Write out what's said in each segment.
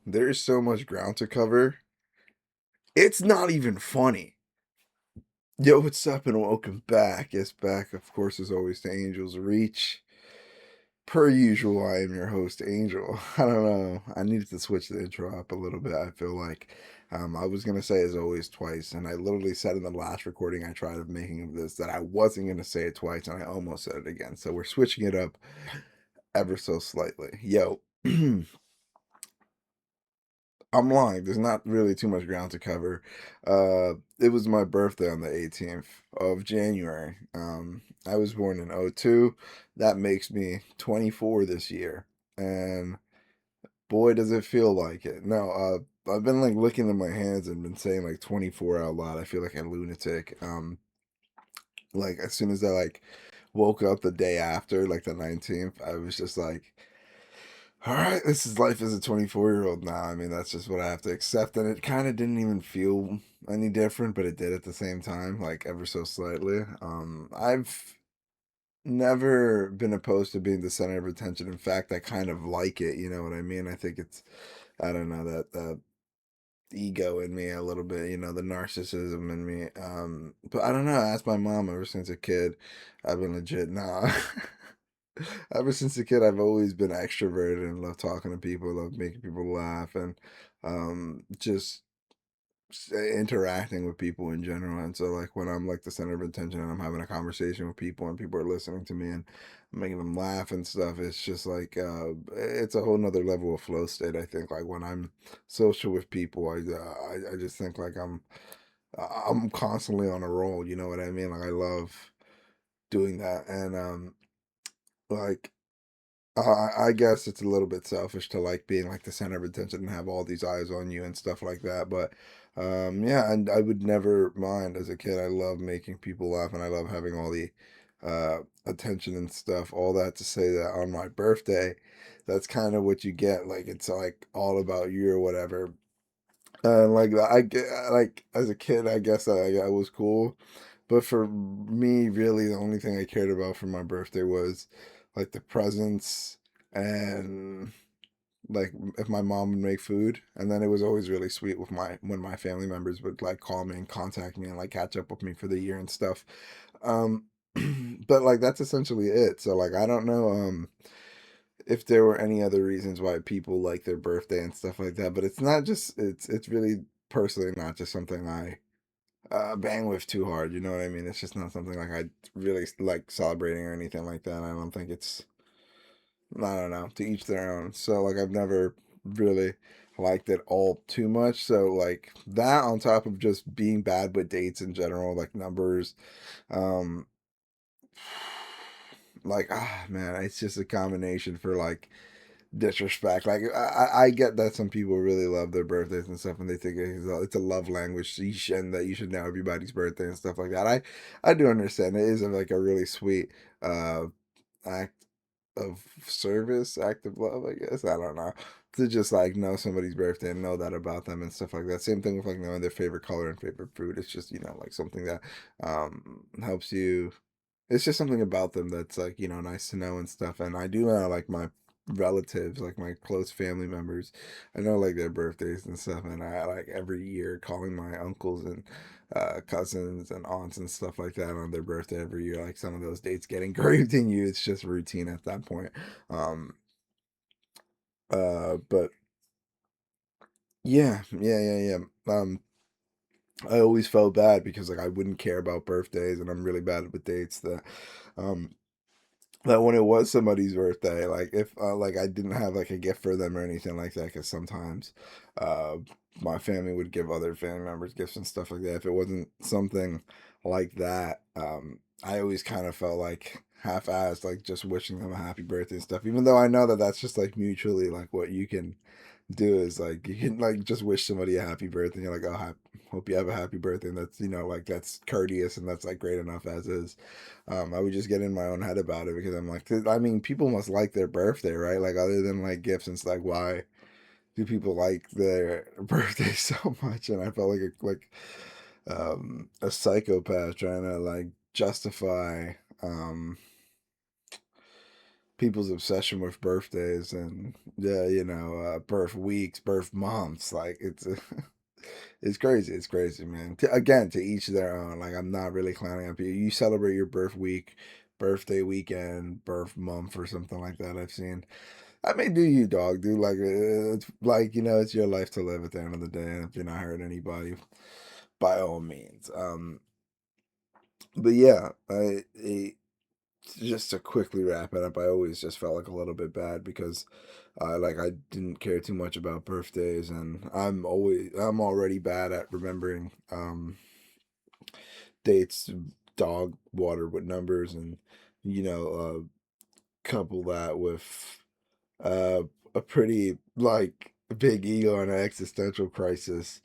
There is so much ground to cover. It's not even funny. Yo, what's up and welcome back. Yes, back, of course, as always, to Angel's Reach. Per usual, I am your host, Angel. I don't know. I needed to switch the intro up a little bit, I feel like. I was going to say as always twice, and I literally said in the last recording I tried of making of this that I wasn't going to say it twice, and I almost said it again. So we're switching it up ever so slightly. Yo, I'm lying. There's not really too much ground to cover. It was my birthday on the 18th of January. I was born in '02. That makes me 24 this year. And boy, does it feel like it. No, I've been like looking at my hands and been saying like 24 out loud. I feel like a lunatic. Like as soon as I like woke up the day after, like the 19th, I was just like, all right, this is life as a 24-year-old now. I mean, that's just what I have to accept. And it kind of didn't even feel any different, but it did at the same time, like ever so slightly. I've never been opposed to being the center of attention. In fact, I kind of like it. You know what I mean? I think it's, I don't know, that ego in me a little bit, the narcissism in me. But I don't know. I asked my mom ever since a kid. I've been legit. Nah. Ever since a kid, I've always been extroverted and love talking to people, love making people laugh, and just interacting with people in general. And so, like when I'm like the center of attention and I'm having a conversation with people and people are listening to me and making them laugh and stuff, it's just like it's a whole nother level of flow state. I think like when I'm social with people, I just think like I'm constantly on a roll. You know what I mean? Like I love doing that, and like I guess it's a little bit selfish to like being like the center of attention and have all these eyes on you and stuff like that. But yeah, and I would never mind as a kid. I love making people laugh and I love having all the attention and stuff. All that to say that on my birthday, that's kind of what you get. Like it's like all about you or whatever. And like I get like as a kid, I guess I was cool. But for me, really, the only thing I cared about for my birthday was like the presents and like if my mom would make food. And then it was always really sweet with my when my family members would like call me and contact me and like catch up with me for the year and stuff. Um, but like that's essentially it. So like I don't know if there were any other reasons why people like their birthday and stuff like that. But it's not just it's really personally not just something I bang with too hard. You know what I mean? It's just not something like I really like celebrating or anything like that. I don't think it's, I don't know, to each their own. So like I've never really liked it all too much. So like that on top of just being bad with dates in general, like numbers, um, like man, it's just a combination for like disrespect. Like I get that some people really love their birthdays and stuff, and they think it's a love language, and that you should know everybody's birthday and stuff like that. I do understand it is like a really sweet uh act of service, act of love. I guess I don't know, to just like know somebody's birthday and know that about them and stuff like that. Same thing with like knowing their favorite color and favorite food. It's just like something that helps you, it's just something about them that's like nice to know and stuff. And I do know like my relatives, like my close family members, I know like their birthdays and stuff, and I like every year calling my uncles and cousins and aunts and stuff like that on their birthday every year. Like some of those dates get engraved in you. It's just routine at that point. um but yeah. I always felt bad because like I wouldn't care about birthdays and I'm really bad with dates, um that when it was somebody's birthday, like if like I didn't have like a gift for them or anything like that, because sometimes uh my family would give other family members gifts and stuff like that. If it wasn't something like that, I always kind of felt like half-assed, like just wishing them a happy birthday and stuff, even though I know that that's just like mutually like what you can do is like you can like just wish somebody a happy birthday and you're like, oh, hope you have a happy birthday, and that's like that's courteous and that's like great enough as is. I would just get in my own head about it because I'm like, I mean, people must like their birthday, right? Like other than like gifts and stuff, like why do people like their birthday so much? And I felt like a psychopath trying to like justify people's obsession with birthdays and birth weeks, birth months. Like it's crazy. It's crazy, man. Again, to each their own. Like I'm not really clowning on people. You celebrate your birth week, birthday weekend, birth month, or something like that. I've seen. I mean, do you, dog? Do like it's like it's your life to live at the end of the day, and if you're not hurting anybody, by all means. But yeah, just to quickly wrap it up, I always just felt like a little bit bad because I didn't care too much about birthdays, and I'm already bad at remembering dates, dog water with numbers, and couple that with uh a pretty like big ego and an existential crisis.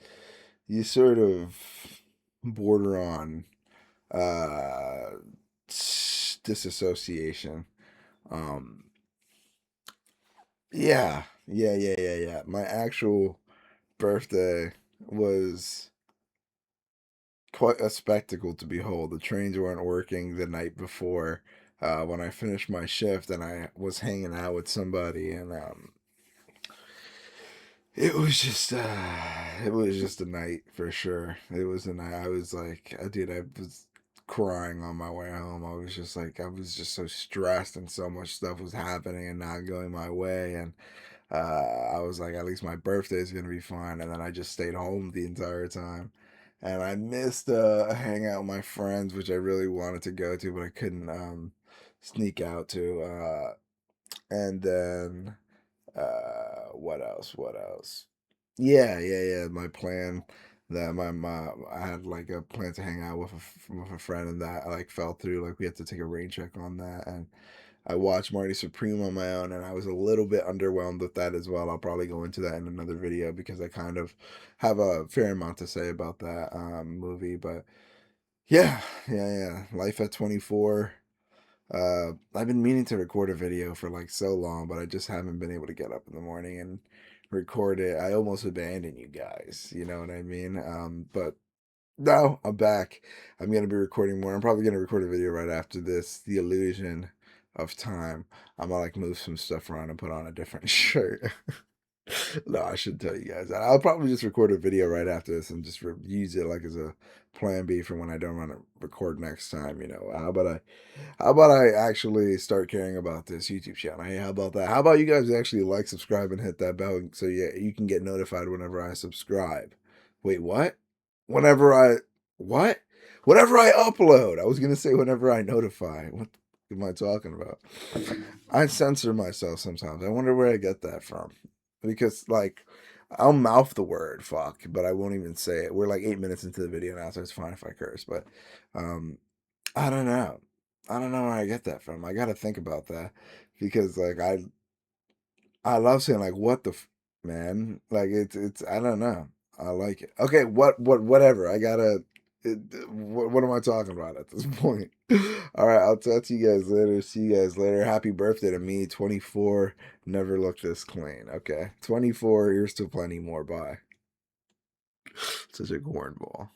You sort of border on uh disassociation. um yeah. My actual birthday was quite a spectacle to behold. The trains weren't working the night before when I finished my shift, and I was hanging out with somebody, and it was just a night for sure. It was a night. I was like, dude, I was crying on my way home. I was just like, I was just so stressed, and so much stuff was happening and not going my way, and I was like, at least my birthday is gonna be fine. And then I just stayed home the entire time, and I missed a hangout with my friends, which I really wanted to go to, but I couldn't sneak out to. And then what else? What else? Yeah. My plan that my I had like a plan to hang out with with a friend, and that like fell through. Like we had to take a rain check on that, and I watched Marty Supreme on my own, and I was a little bit underwhelmed with that as well. I'll probably go into that in another video because I kind of have a fair amount to say about that movie. But yeah. Life at 24. I've been meaning to record a video for like so long, but I just haven't been able to get up in the morning and record it. I almost abandoned you guys, you know what I mean? But no, I'm back. I'm gonna be recording more. I'm probably gonna record a video right after this. The illusion of time. I'm gonna like move some stuff around and put on a different shirt. No, I should tell you guys that. I'll probably just record a video right after this and just use it like as a plan B for when I don't want to record next time. How about I actually start caring about this YouTube channel? Hey, how about that? How about you guys actually like, subscribe, and hit that bell so yeah, you can get notified whenever I subscribe. Wait, what? Whenever I what? Whenever I upload. I was gonna say whenever I notify. What am I talking about? I censor myself sometimes. I wonder where I get that from. Because like I'll mouth the word fuck, but I won't even say it. We're like 8 minutes into the video now, so it's fine if I curse. But um I don't know. I don't know where I get that from. I gotta think about that because like I love saying like what the man. Like it's I don't know. I like it. Okay, whatever. I gotta. What am I talking about at this point? All right, I'll talk to you guys later. See you guys later. Happy birthday to me, 24. Never looked this clean. Okay, 24. Here's to plenty more. Bye. Such a cornball.